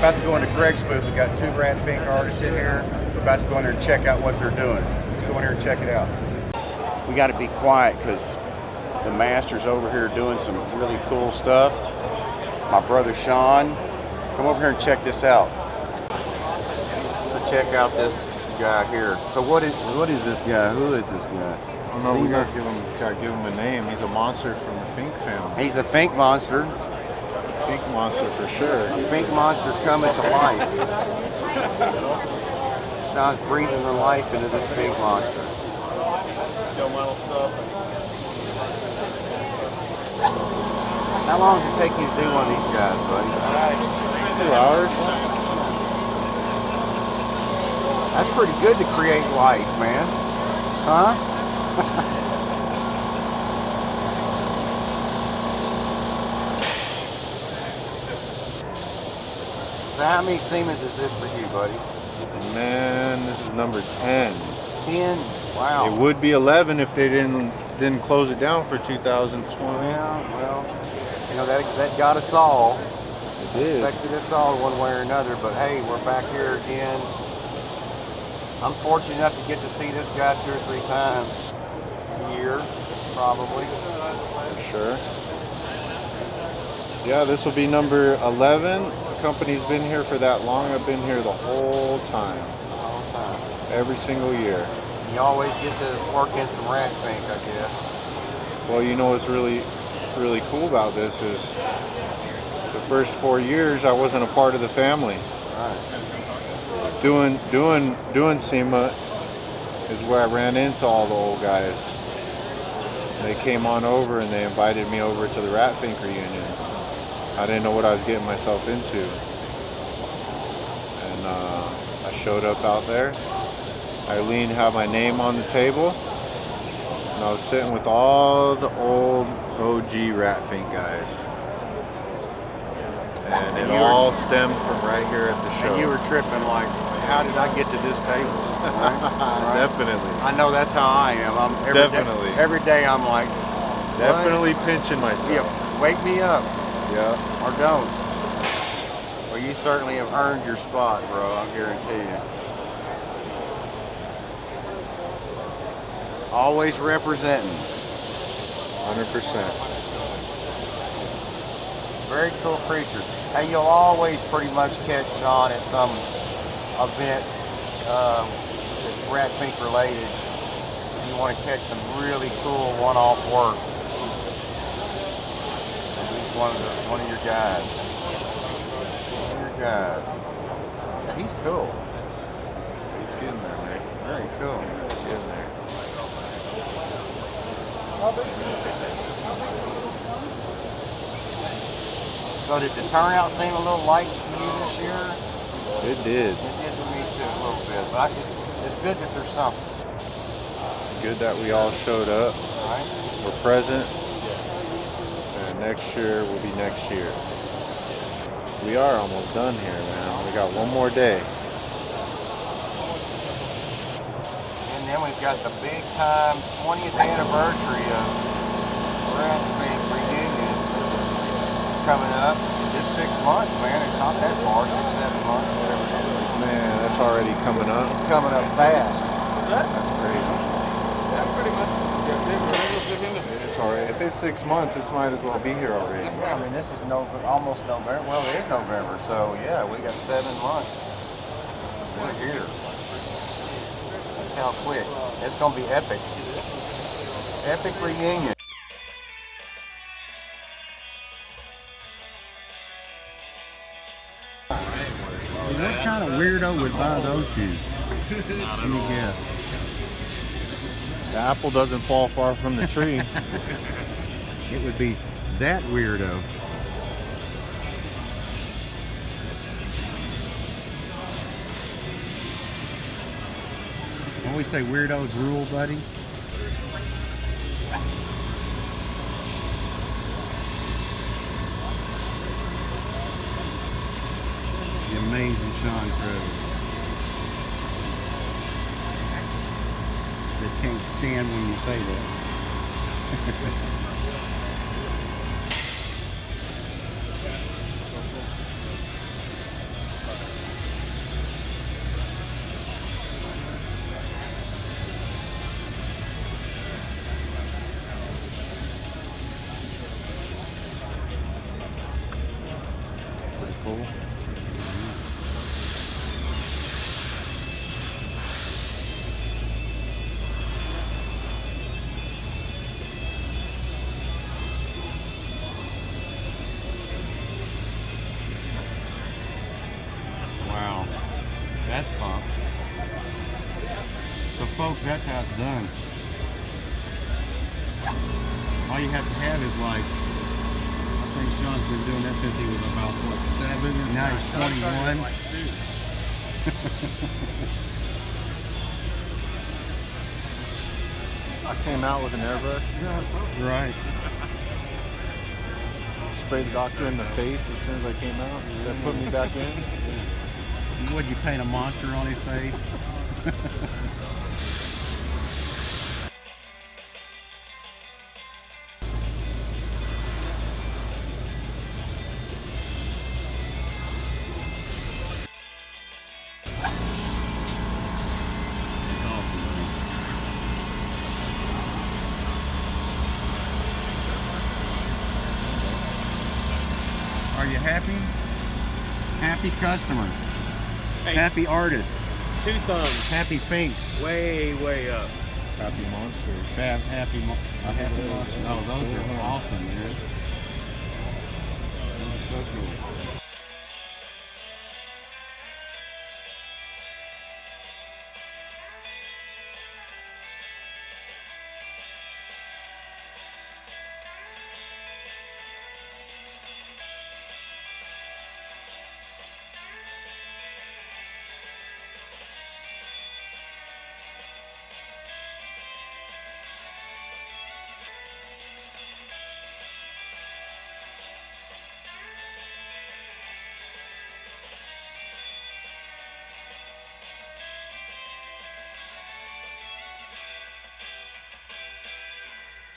about to go into Greg's booth. We got 2 rat Fink artists in here. We're about to go in there and check out what they're doing. Let's go in here and check it out. We got to be quiet because the master's over here doing some really cool stuff. My brother Sean, come over here and check this out. So check out this guy here. So what is this guy? Who is this guy? I don't know. We gotta give him a name. He's a monster from the Fink family. He's a Fink monster. Fink monster for sure. A Fink monster coming to life. Sean's breathing the life into this Fink monster. How long does it take you to do one of these guys, buddy? 2 hours. That's pretty good to create life, man. Huh? So how many Siemens is this for you, buddy? Man, this is number 10. 10? Wow. It would be 11 if they didn't close it down for 2020. Yeah, well, you know, that got us all. It did. Affected us all one way or another, but hey, we're back here again. I'm fortunate enough to get to see this guy 2 or 3 times a year, probably. For sure. Yeah, this will be number 11. The company's been here for that long. I've been here the whole time. The whole time. Every single year. You always get to work in some rat Fink, I guess. Well, you know what's really cool about this is the first 4 years I wasn't a part of the family. Right. Doing SEMA is where I ran into all the old guys. They came on over and they invited me over to the Rat Fink reunion. I didn't know what I was getting myself into. And I showed up out there. Eileen had my name on the table. And I was sitting with all the old OG Rat Fink guys. And it all stemmed from right here at the show. And you were tripping like, how did I get to this table? Right? Definitely. I know that's how I am. Every day I'm like, definitely pinching myself. Yeah, wake me up. Yeah. Or don't. Well, you certainly have earned your spot, bro. I guarantee you. Always representing. 100%. Very cool creature. Hey, you'll always pretty much catch Sean at some event that's Rat Fink related. If you want to catch some really cool one-off work, he's one of your guys. One of your guys. Yeah, he's cool. He's getting there, man. Very cool. He's getting there. So did the turnout seem a little light to you this year? It did. It did to me too, a little bit. But it's good that there's something. Good that we all showed up. Right? We're present. And next year will be next year. We are almost done here, man. We got one more day. And then we've got the big time 20th anniversary of Rat Fink reunion coming up. Just 6 months, man. It's not that far, 6, 7 months, whatever it is. Man, that's already coming up. It's coming up fast. That's crazy. Yeah, pretty much. It's already. If it's 6 months, it might as well be here already. Yeah, I mean, this is almost November. Well, it is November, so yeah, we got 7 months. We're here. That's how quick. It's gonna be epic. Epic reunion. What kind of weirdo would buy those shoes? Let me guess. The apple doesn't fall far from the tree. It would be that weirdo. When we say weirdos rule, buddy. The amazing Sean Treves. That can't stand when you say that. cool. Wow, that's fun. So folks, that's how it's done. All you have to have is like, I think Sean's been doing that since he was about, what, 7? And now he's 21. I came out with an airbrush. Right. Sprayed the doctor in the face as soon as I came out. That put me back in. Would you paint a monster on his face? Are you happy? Happy customers. Hey. Happy artists. 2 thumbs. Happy Finks. Way up. Happy monsters. Happy monsters. Oh, those are awesome, dude. Those are so cool.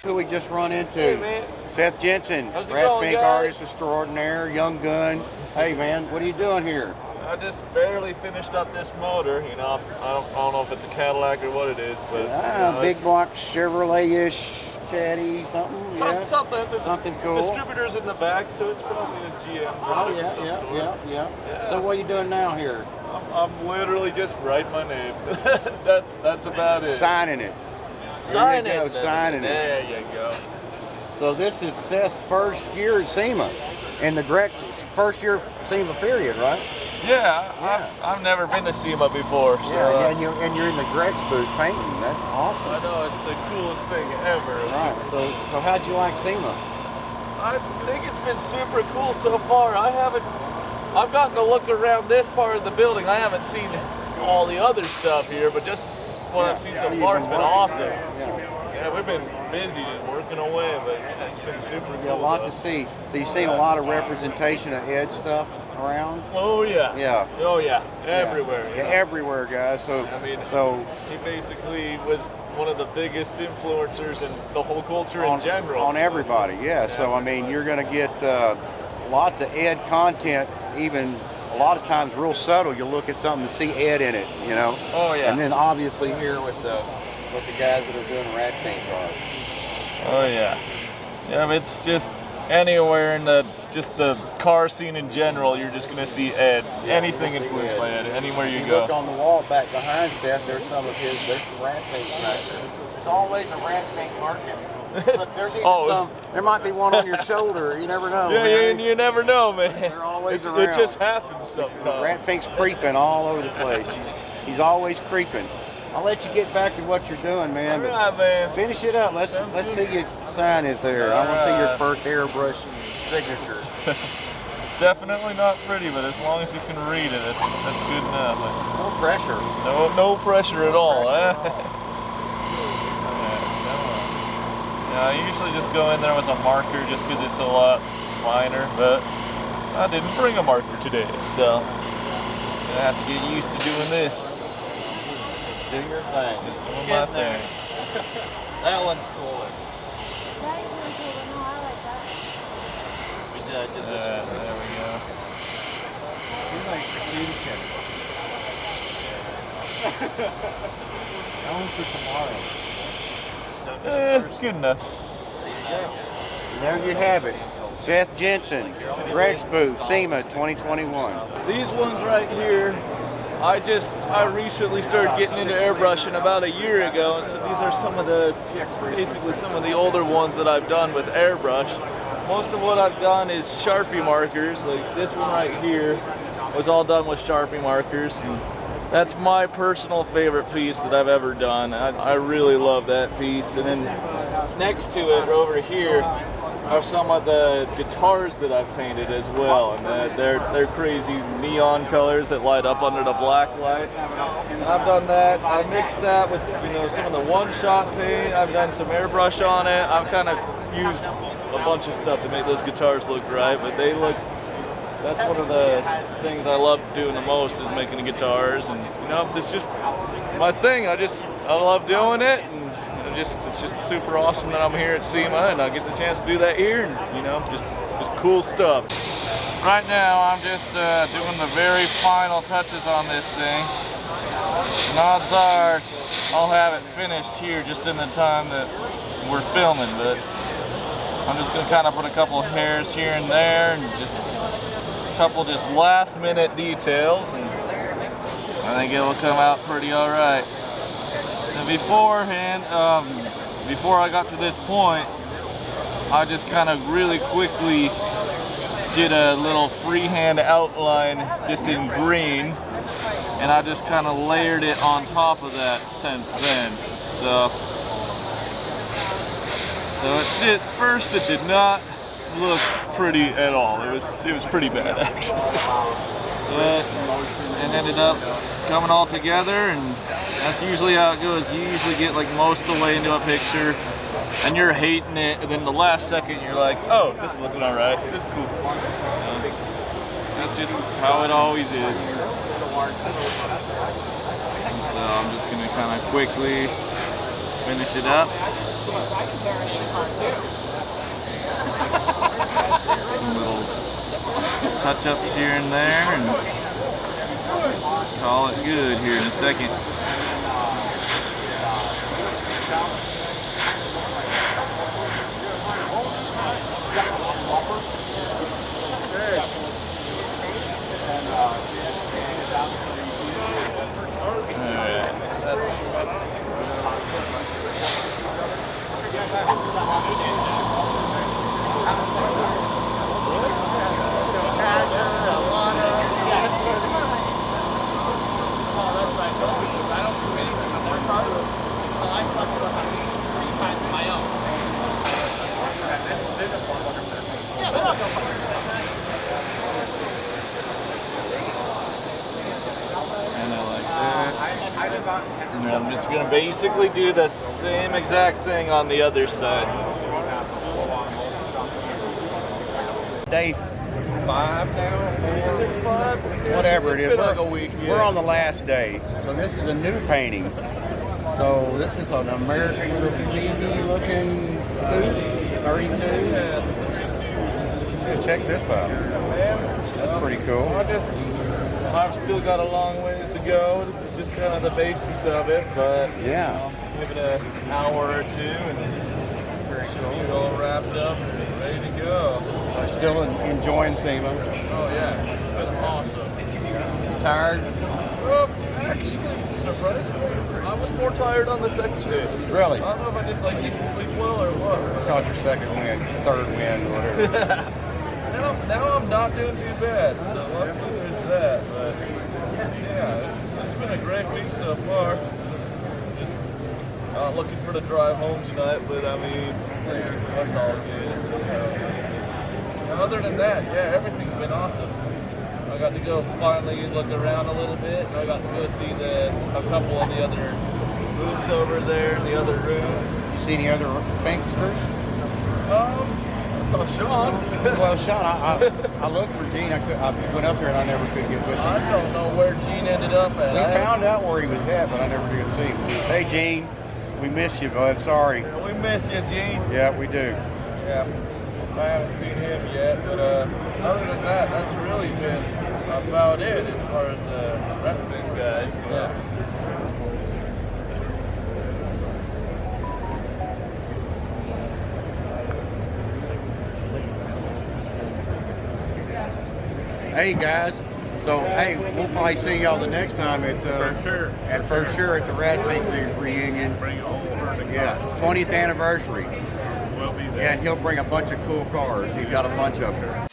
Who we just run into? Hey, man. Seth Jensen, How's it Rat going, Fink guys? artist extraordinaire, young gun. Hey man, what are you doing here? I just barely finished up this motor. You know, I don't know if it's a Cadillac or what it is, but you know, Big it's block Chevrolet-ish, caddy, something. Yeah. something. There's Something a cool. Distributors in the back, so it's probably a GM Oh product yeah, of some sort. yeah. Yeah. So what are you doing now here? I'm literally just writing my name. that's about it. Signing it. Sign There you go, it. signing it. There you go. So this is Seth's first year at SEMA, and the Grex first year SEMA period, right? Yeah, I've never been to SEMA before. So, Yeah, and you're in the Grex booth painting. That's awesome. I know it's the coolest thing ever. Right. So how'd you like SEMA? I think it's been super cool so far. I've gotten to look around this part of the building. I haven't seen all the other stuff here, but just what I've seen so far, it's been awesome. Yeah, we've been busy and working away, but yeah, it's been super cool. Yeah, a lot to see. So you've seen a lot of representation of Ed stuff around? Oh yeah. Yeah. Oh yeah. Everywhere. Yeah, everywhere, guys. So I mean, so he basically was one of the biggest influencers in the whole culture in general. on everybody, yeah. So I mean, you're going to get lots of Ed content, even a lot of times real subtle. You'll look at something to see Ed in it, you know. Oh yeah. And then obviously here with the guys that are doing rat paint cars. Oh yeah. Yeah, but it's just anywhere in the car scene in general, you're just gonna see Ed. Yeah, Anything you'll see influenced Ed. by Ed, anywhere you You go. look on the wall back behind Seth, there's some of his, there's some rat paint back there. There's always a rat paint market. Look, there's even there might be one on your shoulder, you never know. Yeah, man. you never know, man. They're always It around. just happens sometimes. Rat Fink's creeping all over the place. He's always creeping. I'll let you get back to what you're doing, man. All But right, man. finish it up. Let's see you sign it there. I want to see your first airbrush signature. It's definitely not pretty, but as long as you can read it, that's good enough. No pressure. No pressure at all. Eh? Yeah, I usually just go in there with a marker just because it's a lot finer, but I didn't bring a marker today, so I have to get used to doing this. Do your thing. Doing my thing. That one's cooler. There we go. You're like communication. That one's for tomorrow. Good enough. There you have it. Seth Jensen, Grex booth, SEMA 2021. These ones right here, I recently started getting into airbrushing about a year ago, and so these are basically some of the older ones that I've done with airbrush. Most of what I've done is Sharpie markers, like this one right here was all done with Sharpie markers, and that's my personal favorite piece that I've ever done. I really love that piece. And then next to it over here are some of the guitars that I've painted as well, and they're crazy neon colors that light up under the black light. And I've done that. I mixed that with some of the one-shot paint. I've done some airbrush on it. I've kind of used a bunch of stuff to make those guitars look right, but they look. That's one of the things I love doing the most, is making the guitars, and it's just my thing. I love doing it, and it's just super awesome that I'm here at SEMA and I get the chance to do that here, and just cool stuff. Right now I'm just doing the very final touches on this thing, and odds are I'll have it finished here just in the time that we're filming, but I'm just going to kind of put a couple of hairs here and there, and just a couple just last minute details, and I think it will come out pretty alright. And beforehand, before I got to this point, I just kind of really quickly did a little freehand outline just in green, and I just kind of layered it on top of that since then. So first it did not look pretty at all. It was pretty bad actually. But it ended up coming all together, and that's usually how it goes. You usually get like most of the way into a picture and you're hating it, and then the last second you're like, oh, this is looking all right. This is cool. That's just how it always is. So I'm just gonna kind of quickly finish it up. Some little touch-ups here and there, and call it good here in a second. Alright, that's and I'm just going to basically do the same exact thing on the other side. Day 5 now? Is it 5? Whatever it is. It's been like a week. Yeah. We're on the last day. So this is a new painting. So this is an American looking 32. Yeah, check this out. That's pretty cool. I've still got a long ways to go. This is just kind of the basics of it, but yeah, give it an hour or two and get it all wrapped up and ready to go. I'm still enjoying SEMA. Oh yeah, it's been awesome. Tired? Well, actually, I was more tired on the second day. Really? I don't know if I just didn't sleep well or what. It's not your second win, third win, whatever. Now I'm not doing too bad, so luckily there's that. But yeah, it's been a great week so far. Just looking for the drive home tonight, but I mean, that's all good. So, other than that, yeah, everything's been awesome. I got to go finally look around a little bit, and I got to go see a couple of the other booths over there in the other room. You see any other Finksters? I saw Sean. Well, Sean, I looked for Gene. I went up there and I never could get with him. I don't know where Gene ended up at. We found out where he was at, but I never could see him. Hey, Gene, we missed you, bud. Sorry. Yeah, we miss you, Gene. Yeah, we do. Yeah, I haven't seen him yet, but other than that, that's really been about it as far as the wrestling guys. Yeah. hey guys, so hey, we'll probably see y'all the next time at for sure at the Rat Fink reunion. Bring a whole herd of Yeah, 20th anniversary. We'll be there. Yeah, and he'll bring a bunch of cool cars. He's got a bunch of them.